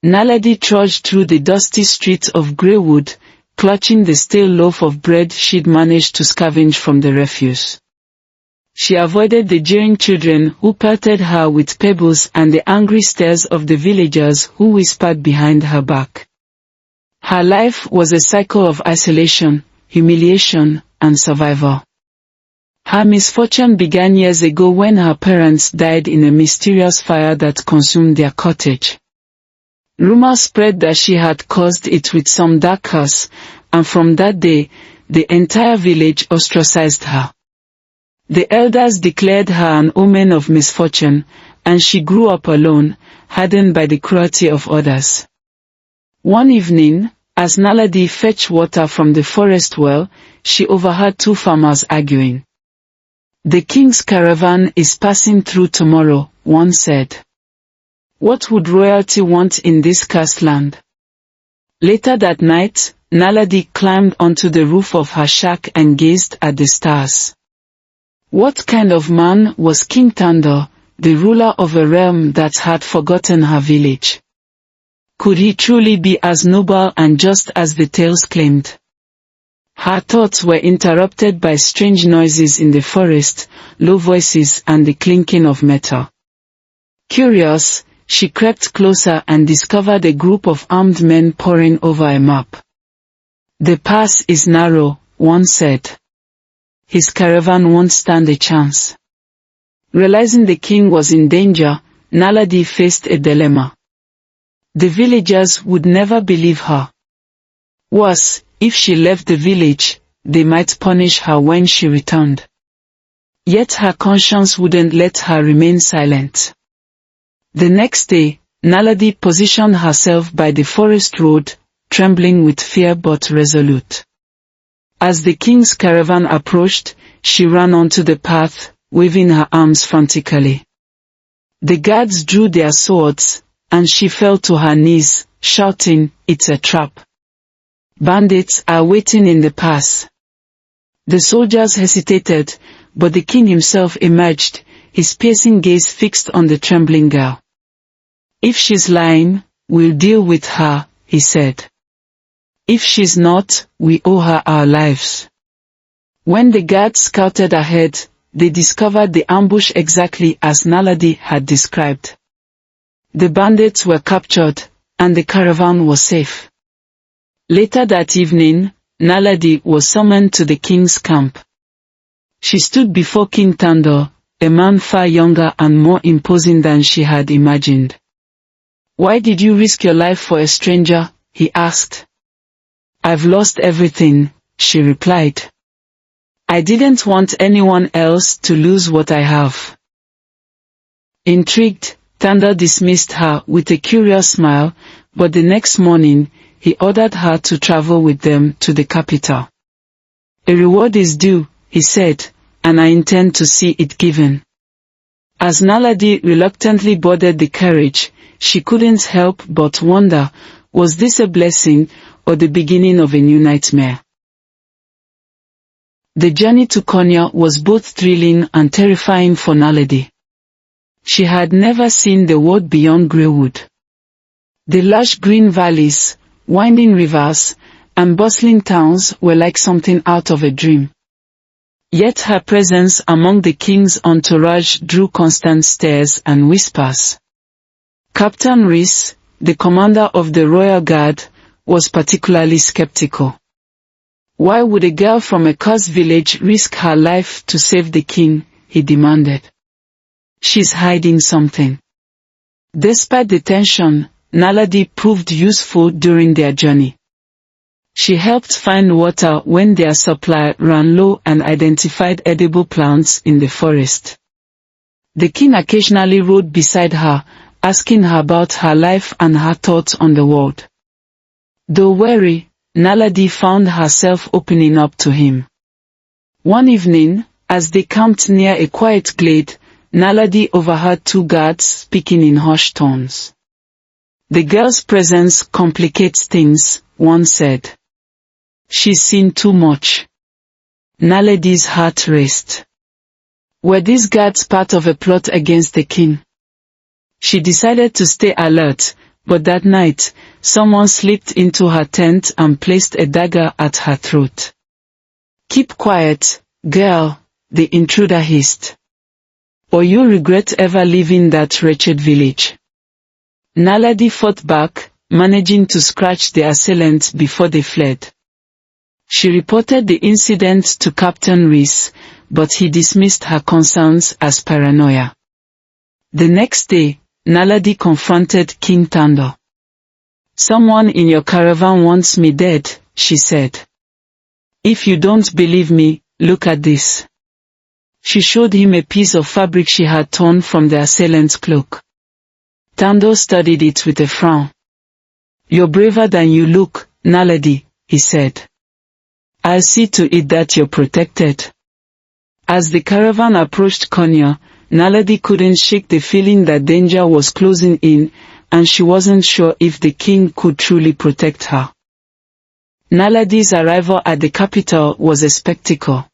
Naledi trudged through the dusty streets of Greywood, clutching the stale loaf of bread she'd managed to scavenge from the refuse. She avoided the jeering children who pelted her with pebbles and the angry stares of the villagers who whispered behind her back. Her life was a cycle of isolation, humiliation, and survival. Her misfortune began years ago when her parents died in a mysterious fire that consumed their cottage. Rumors spread that she had caused it with some dark curse, and from that day, the entire village ostracized her. The elders declared her an omen of misfortune, and she grew up alone, hardened by the cruelty of others. One evening, as Naledi fetched water from the forest well, she overheard two farmers arguing. "The king's caravan is passing through tomorrow," one said. "What would royalty want in this cursed land?" Later that night, Naledi climbed onto the roof of her shack and gazed at the stars. What kind of man was King Thunder, the ruler of a realm that had forgotten her village? Could he truly be as noble and just as the tales claimed? Her thoughts were interrupted by strange noises in the forest, low voices and the clinking of metal. Curious, she crept closer and discovered a group of armed men poring over a map. "The pass is narrow," one said. "His caravan won't stand a chance." Realizing the king was in danger, Naledi faced a dilemma. The villagers would never believe her. Worse, if she left the village, they might punish her when she returned. Yet her conscience wouldn't let her remain silent. The next day, Naledi positioned herself by the forest road, trembling with fear but resolute. As the king's caravan approached, she ran onto the path, waving her arms frantically. The guards drew their swords, and she fell to her knees, shouting, "It's a trap. Bandits are waiting in the pass." The soldiers hesitated, but the king himself emerged, his piercing gaze fixed on the trembling girl. "If she's lying, we'll deal with her," he said. "If she's not, we owe her our lives." When the guards scouted ahead, they discovered the ambush exactly as Naledi had described. The bandits were captured, and the caravan was safe. Later that evening, Naledi was summoned to the king's camp. She stood before King Thunder, a man far younger and more imposing than she had imagined. "Why did you risk your life for a stranger?" he asked. "I've lost everything," she replied. "I didn't want anyone else to lose what I have." Intrigued, Thunder dismissed her with a curious smile, but the next morning, he ordered her to travel with them to the capital. "A reward is due," he said, "and I intend to see it given." As Naledi reluctantly boarded the carriage, she couldn't help but wonder, was this a blessing, or the beginning of a new nightmare? The journey to Konya was both thrilling and terrifying for Naledi. She had never seen the world beyond Greywood. The lush green valleys, winding rivers, and bustling towns were like something out of a dream. Yet her presence among the king's entourage drew constant stares and whispers. Captain Rhys, the commander of the royal guard, was particularly skeptical. Why would a girl from a cursed village risk her life to save the king, he demanded. She's hiding something. Despite the tension, Naledi proved useful during their journey. She helped find water when their supply ran low and identified edible plants in the forest. The king occasionally rode beside her, asking her about her life and her thoughts on the world. Though wary, Naledi found herself opening up to him. One evening, as they camped near a quiet glade, Naledi overheard two guards speaking in hushed tones. "The girl's presence complicates things," one said. "She's seen too much." Naledi's heart raced. Were these guards part of a plot against the king? She decided to stay alert, But that night, someone slipped into her tent and placed a dagger at her throat. "Keep quiet, girl," the intruder hissed, "or you'll regret ever leaving that wretched village." Naledi fought back, managing to scratch the assailant before they fled. She reported the incident to Captain Reese, but he dismissed her concerns as paranoia. The next day, Naledi confronted King Tando. "Someone in your caravan wants me dead," she said. "If you don't believe me, look at this." She showed him a piece of fabric she had torn from the assailant's cloak. Tando studied it with a frown. "You're braver than you look, Naledi," he said. "I'll see to it that you're protected." As the caravan approached Konya, Naledi couldn't shake the feeling that danger was closing in, and she wasn't sure if the king could truly protect her. Naledi's arrival at the capital was a spectacle.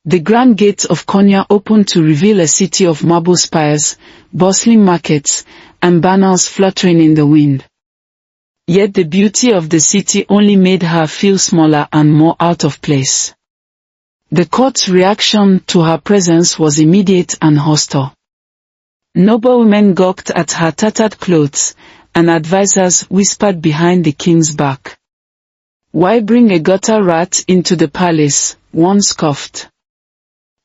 The grand gates of Konya opened to reveal a city of marble spires, bustling markets, and banners fluttering in the wind. Yet the beauty of the city only made her feel smaller and more out of place. The court's reaction to her presence was immediate and hostile. Noblewomen gawked at her tattered clothes, and advisers whispered behind the king's back. "Why bring a gutter rat into the palace?" one scoffed.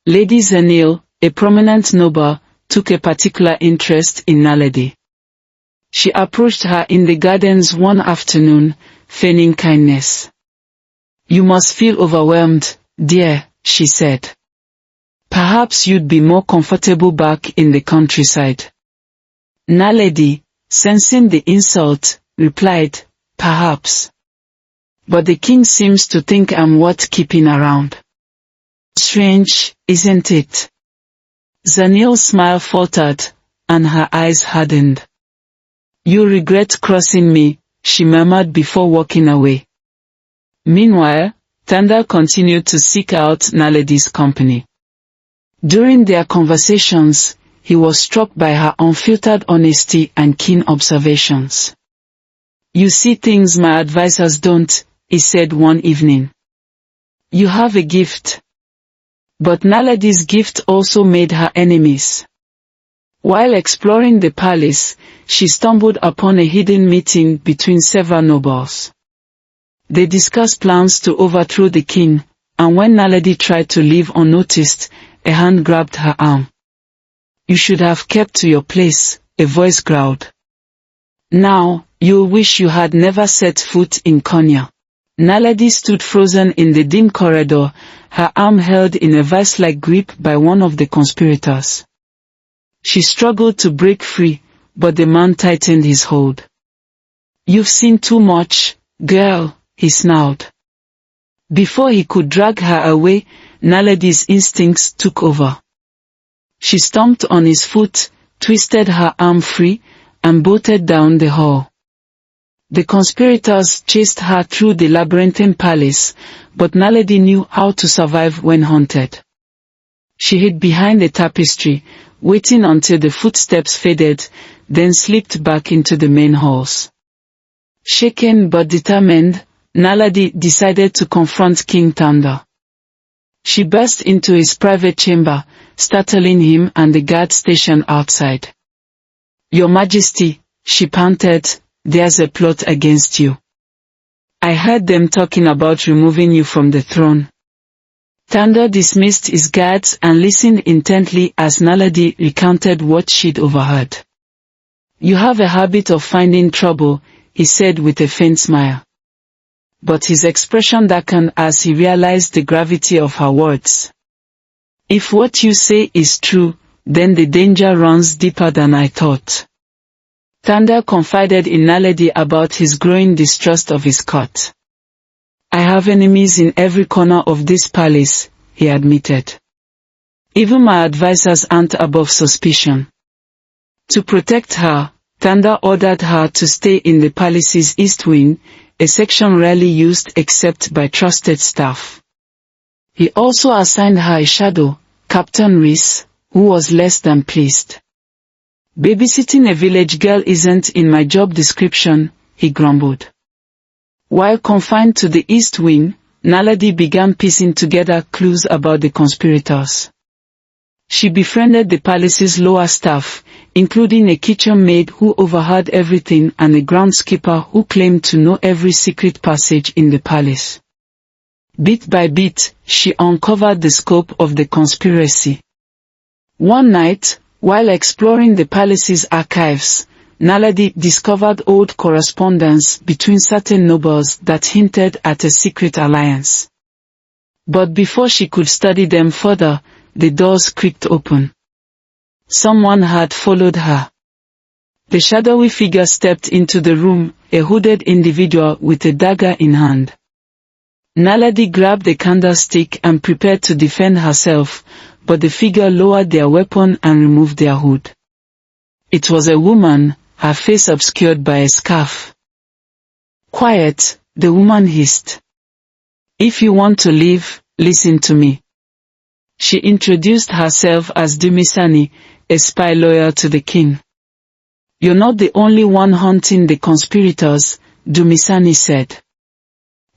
Lady Zenil, a prominent noble, took a particular interest in Naledi. She approached her in the gardens one afternoon, feigning kindness. "You must feel overwhelmed, dear," she said. "Perhaps you'd be more comfortable back in the countryside." Naledi, sensing the insult, replied, "Perhaps. But the king seems to think I'm worth keeping around. Strange, isn't it?" Zanil's smile faltered, and her eyes hardened. "You regret crossing me," she murmured before walking away. Meanwhile, Tanda continued to seek out Naledi's company. During their conversations, he was struck by her unfiltered honesty and keen observations. "You see things my advisors don't," he said one evening. "You have a gift." But Naledi's gift also made her enemies. While exploring the palace, she stumbled upon a hidden meeting between several nobles. They discussed plans to overthrow the king, and when Naledi tried to leave unnoticed, a hand grabbed her arm. "You should have kept to your place," a voice growled. "Now, you'll wish you had never set foot in Konya." Naledi stood frozen in the dim corridor, her arm held in a vice-like grip by one of the conspirators. She struggled to break free, but the man tightened his hold. "You've seen too much, girl," he snarled. Before he could drag her away, Naledi's instincts took over. She stomped on his foot, twisted her arm free, and bolted down the hall. The conspirators chased her through the labyrinthine palace, but Naledi knew how to survive when haunted. She hid behind a tapestry, waiting until the footsteps faded, then slipped back into the main halls. Shaken but determined, Naledi decided to confront King Tanda. She burst into his private chamber, startling him and the guards stationed outside. "Your Majesty," she panted, "there's a plot against you. I heard them talking about removing you from the throne." Tanda dismissed his guards and listened intently as Naledi recounted what she'd overheard. "You have a habit of finding trouble," he said with a faint smile. But his expression darkened as he realized the gravity of her words. "If what you say is true, then the danger runs deeper than I thought." Tanda confided in Naledi about his growing distrust of his court. "I have enemies in every corner of this palace," he admitted. "Even my advisors aren't above suspicion." To protect her, Tanda ordered her to stay in the palace's east wing, a section rarely used except by trusted staff. He also assigned her a shadow, Captain Reese, who was less than pleased. Babysitting a village girl isn't in my job description, he grumbled. While confined to the East Wing, Naledi began piecing together clues about the conspirators. She befriended the palace's lower staff, including a kitchen maid who overheard everything and a groundskeeper who claimed to know every secret passage in the palace. Bit by bit, she uncovered the scope of the conspiracy. One night, while exploring the palace's archives, Naledi discovered old correspondence between certain nobles that hinted at a secret alliance. But before she could study them further, the doors creaked open. Someone had followed her. The shadowy figure stepped into the room, a hooded individual with a dagger in hand. Naledi grabbed the candlestick and prepared to defend herself, but the figure lowered their weapon and removed their hood. It was a woman, her face obscured by a scarf. "Quiet," the woman hissed. "If you want to live, listen to me." She introduced herself as Dumisani, a spy loyal to the king. "You're not the only one hunting the conspirators," Dumisani said.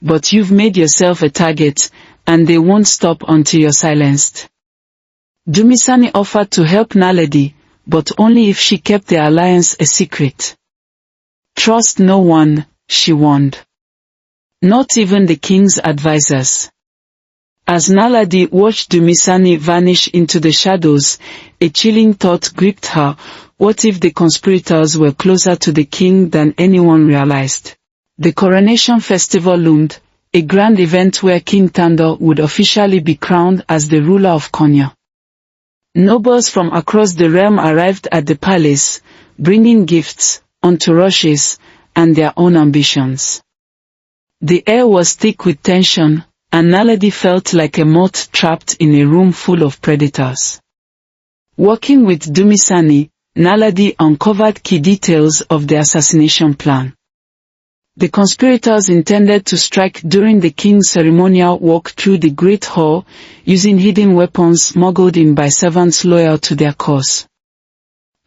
"But you've made yourself a target, and they won't stop until you're silenced." Dumisani offered to help Naledi, but only if she kept the alliance a secret. "Trust no one," she warned. "Not even the king's advisors." As Naledi watched Dumisani vanish into the shadows, a chilling thought gripped her: what if the conspirators were closer to the king than anyone realized? The coronation festival loomed, a grand event where King Tando would officially be crowned as the ruler of Konya. Nobles from across the realm arrived at the palace, bringing gifts, entourages, and their own ambitions. The air was thick with tension, and Naledi felt like a moth trapped in a room full of predators. Working with Dumisani, Naledi uncovered key details of the assassination plan. The conspirators intended to strike during the king's ceremonial walk through the Great Hall, using hidden weapons smuggled in by servants loyal to their cause.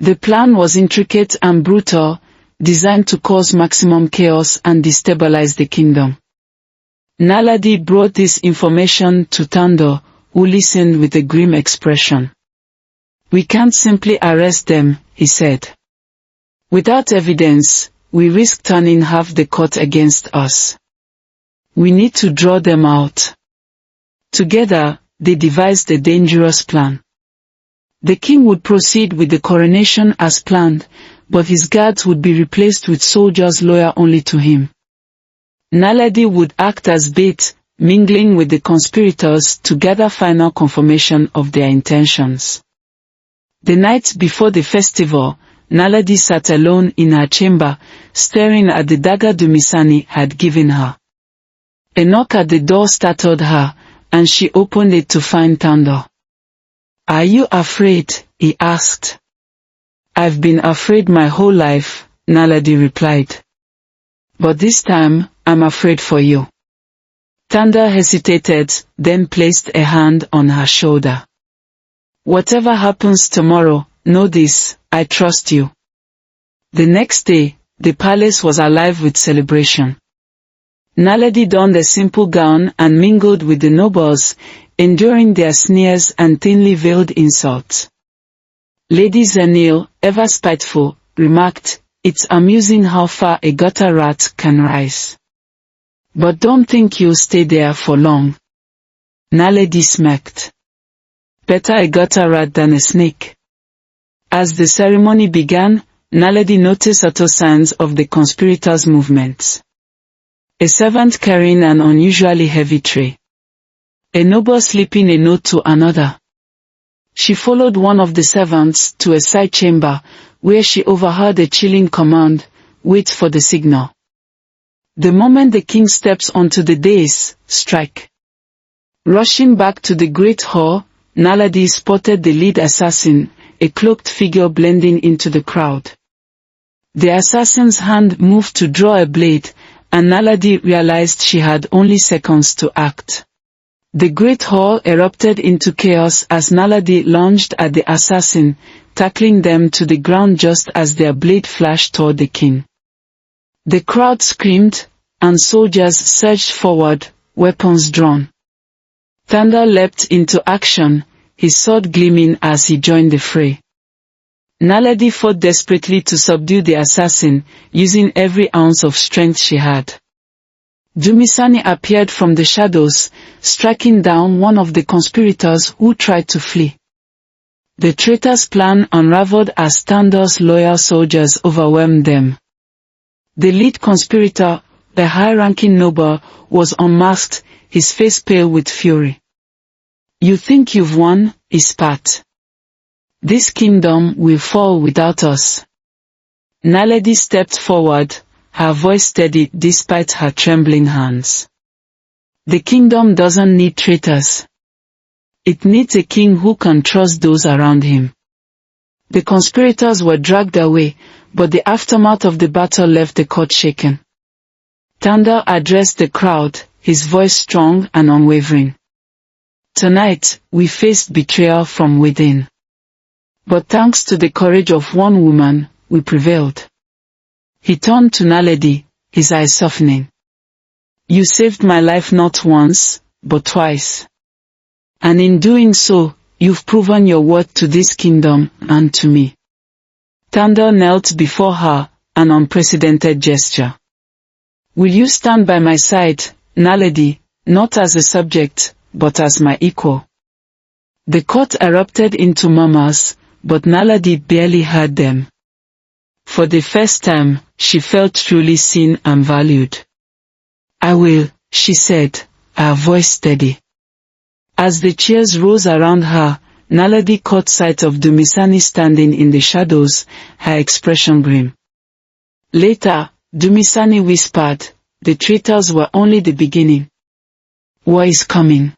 The plan was intricate and brutal, designed to cause maximum chaos and destabilize the kingdom. Naledi brought this information to Tando, who listened with a grim expression. "We can't simply arrest them," he said. "Without evidence, we risk turning half the court against us. We need to draw them out." Together, they devised a dangerous plan. The king would proceed with the coronation as planned, but his guards would be replaced with soldiers loyal only to him. Naledi would act as bait, mingling with the conspirators to gather final confirmation of their intentions. The night before the festival, Naledi sat alone in her chamber, staring at the dagger Dumisani had given her. A knock at the door startled her, and she opened it to find Tando. "Are you afraid?" he asked. "I've been afraid my whole life," Naledi replied. "But this time, I'm afraid for you." Tando hesitated, then placed a hand on her shoulder. "Whatever happens tomorrow, know this, I trust you." The next day, the palace was alive with celebration. Naledi donned a simple gown and mingled with the nobles, enduring their sneers and thinly veiled insults. Lady Zenil, ever spiteful, remarked, "It's amusing how far a gutter rat can rise. But don't think you'll stay there for long." Naledi smirked. "Better a gutter rat than a snake." As the ceremony began, Naledi noticed subtle signs of the conspirators' movements. A servant carrying an unusually heavy tray. A noble slipping a note to another. She followed one of the servants to a side chamber, where she overheard a chilling command: "Wait for the signal. The moment the king steps onto the dais, strike." Rushing back to the great hall, Naledi spotted the lead assassin, a cloaked figure blending into the crowd. The assassin's hand moved to draw a blade, and Naledi realized she had only seconds to act. The great hall erupted into chaos as Naledi lunged at the assassin, tackling them to the ground just as their blade flashed toward the king. The crowd screamed, and soldiers surged forward, weapons drawn. Thunder leapt into action, his sword gleaming as he joined the fray. Naledi fought desperately to subdue the assassin, using every ounce of strength she had. Dumisani appeared from the shadows, striking down one of the conspirators who tried to flee. The traitor's plan unraveled as Thanda's loyal soldiers overwhelmed them. The lead conspirator, the high-ranking noble, was unmasked, his face pale with fury. "You think you've won?" he spat. "This kingdom will fall without us." Naledi stepped forward, her voice steady despite her trembling hands. "The kingdom doesn't need traitors. It needs a king who can trust those around him." The conspirators were dragged away, but the aftermath of the battle left the court shaken. Thanda addressed the crowd, his voice strong and unwavering. "Tonight, we faced betrayal from within. But thanks to the courage of one woman, we prevailed." He turned to Naledi, his eyes softening. "You saved my life not once, but twice. And in doing so, you've proven your worth to this kingdom and to me." Thanda knelt before her, an unprecedented gesture. "Will you stand by my side, Naledi, not as a subject, but as my equal?" The court erupted into murmurs, but Naledi barely heard them. For the first time, she felt truly seen and valued. "I will," she said, her voice steady. As the cheers rose around her, Naledi caught sight of Dumisani standing in the shadows, her expression grim. Later, Dumisani whispered, "The traitors were only the beginning. War is coming."